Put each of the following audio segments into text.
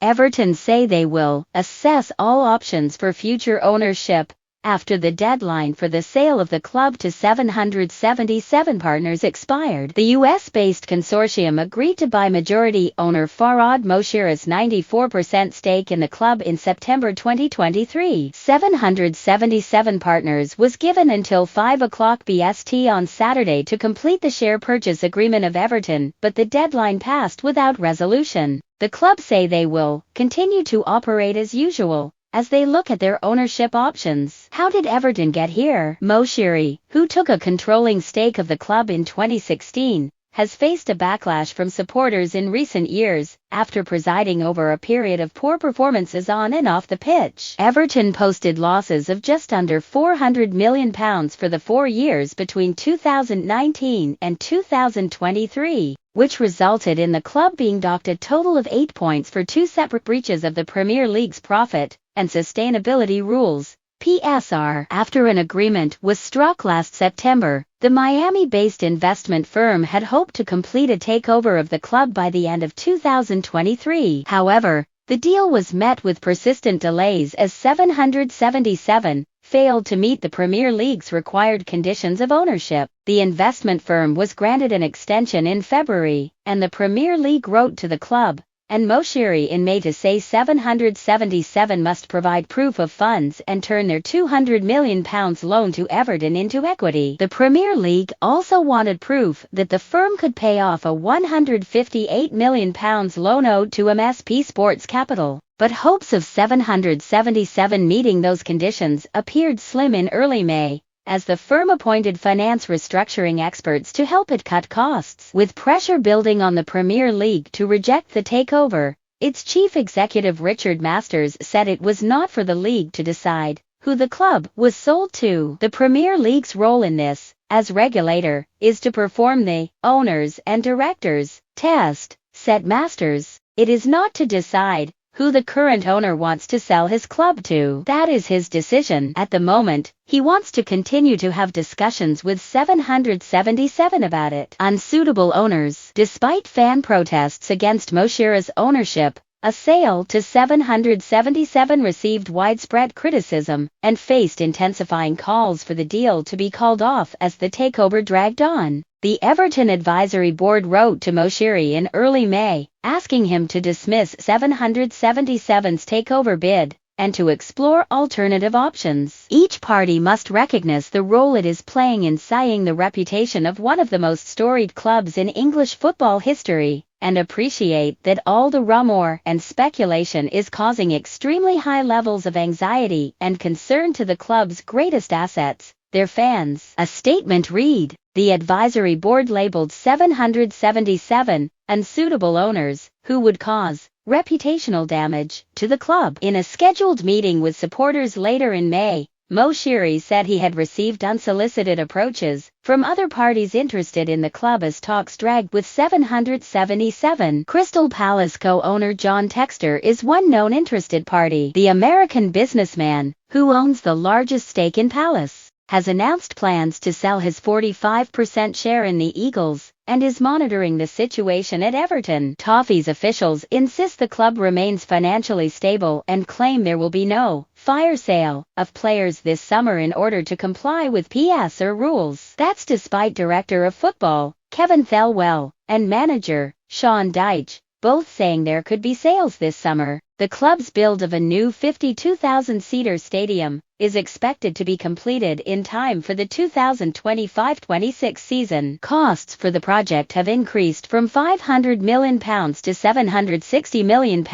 Everton say they will assess all options for future ownership after the deadline for the sale of the club to 777 partners expired. The US-based consortium agreed to buy majority owner Farhad Moshiri's 94% stake in the club in September 2023. 777 partners was given until 5 o'clock BST on Saturday to complete the share purchase agreement of Everton, but the deadline passed without resolution. The club say they will continue to operate as usual as they look at their ownership options. How did Everton get here? Moshiri, who took a controlling stake of the club in 2016, has faced a backlash from supporters in recent years, after presiding over a period of poor performances on and off the pitch. Everton posted losses of just under £400 million for the 4 years between 2019 and 2023. Which resulted in the club being docked a total of 8 points for 2 separate breaches of the Premier League's profit and sustainability rules, PSR. After an agreement was struck last September, the Miami-based investment firm had hoped to complete a takeover of the club by the end of 2023. However, the deal was met with persistent delays as 777 failed to meet the Premier League's required conditions of ownership. The investment firm was granted an extension in February, and the Premier League wrote to the club and Moshiri in May to say 777 must provide proof of funds and turn their £200 million loan to Everton into equity. The Premier League also wanted proof that the firm could pay off a £158 million loan owed to MSP Sports Capital. But hopes of 777 meeting those conditions appeared slim in early May, as the firm appointed finance restructuring experts to help it cut costs. With pressure building on the Premier League to reject the takeover, its chief executive Richard Masters said it was not for the league to decide who the club was sold to. The Premier League's role in this, as regulator, is to perform the owners and directors test, said Masters. It is not to decide who the current owner wants to sell his club to. That is his decision. At the moment, he wants to continue to have discussions with 777 about it. Unsuitable owners. Despite fan protests against Moshiri's ownership, a sale to 777 received widespread criticism and faced intensifying calls for the deal to be called off as the takeover dragged on. The Everton Advisory Board wrote to Moshiri in early May, asking him to dismiss 777's takeover bid and to explore alternative options. Each party must recognize the role it is playing in sullying the reputation of one of the most storied clubs in English football history, and appreciate that all the rumor and speculation is causing extremely high levels of anxiety and concern to the club's greatest assets, their fans. A statement read, the advisory board labeled 777 unsuitable owners who would cause reputational damage to the club. In a scheduled meeting with supporters later in May, Moshiri said he had received unsolicited approaches from other parties interested in the club as talks dragged with 777. Crystal Palace co-owner John Textor is one known interested party. The American businessman, who owns the largest stake in Palace, has announced plans to sell his 45% share in the Eagles, and is monitoring the situation at Everton. Toffees officials insist the club remains financially stable and claim there will be no fire sale of players this summer in order to comply with PSR rules. That's despite Director of Football, Kevin Thelwell, and manager, Sean Dyche, both saying there could be sales this summer. The club's build of a new 52,000-seater stadium is expected to be completed in time for the 2025-26 season. Costs for the project have increased from £500 million to £760 million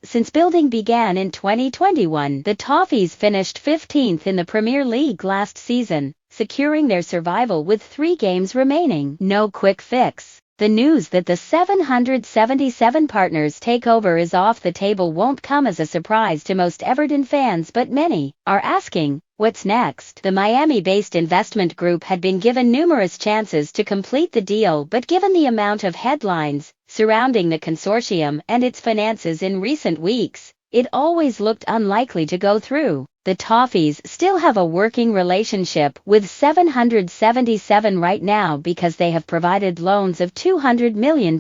since building began in 2021. The Toffees finished 15th in the Premier League last season, securing their survival with 3 games remaining. No quick fix. The news that the 777 partners takeover is off the table won't come as a surprise to most Everton fans, but many are asking, what's next? The Miami-based investment group had been given numerous chances to complete the deal, but given the amount of headlines surrounding the consortium and its finances in recent weeks, it always looked unlikely to go through. The Toffees still have a working relationship with 777 right now because they have provided loans of £200 million.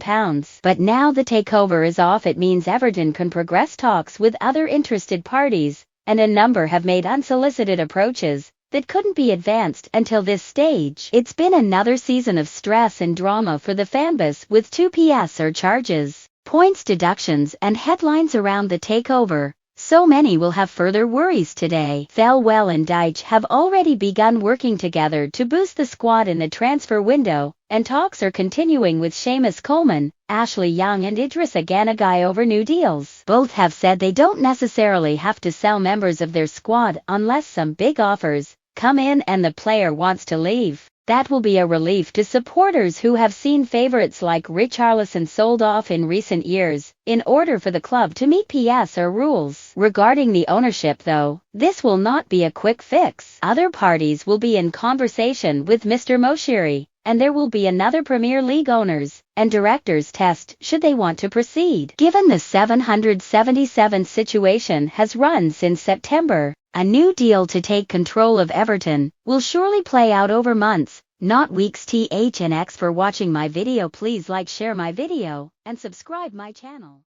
But now the takeover is off, it means Everton can progress talks with other interested parties, and a number have made unsolicited approaches that couldn't be advanced until this stage. It's been another season of stress and drama for the fanbase, with 2 PSR charges, points deductions and headlines around the takeover. So many will have further worries today. Thelwell and Dyche have already begun working together to boost the squad in the transfer window, and talks are continuing with Seamus Coleman, Ashley Young and Idrissa Gana Gueye over new deals. Both have said they don't necessarily have to sell members of their squad unless some big offers come in and the player wants to leave. That will be a relief to supporters who have seen favourites like Richarlison sold off in recent years, in order for the club to meet PSR rules. Regarding the ownership though, this will not be a quick fix. Other parties will be in conversation with Mr. Moshiri, and there will be another Premier League owners and directors test should they want to proceed. Given the 777 situation has run since September, a new deal to take control of Everton will surely play out over months, not weeks. THNX for watching my video. Please like, share my video, and subscribe my channel.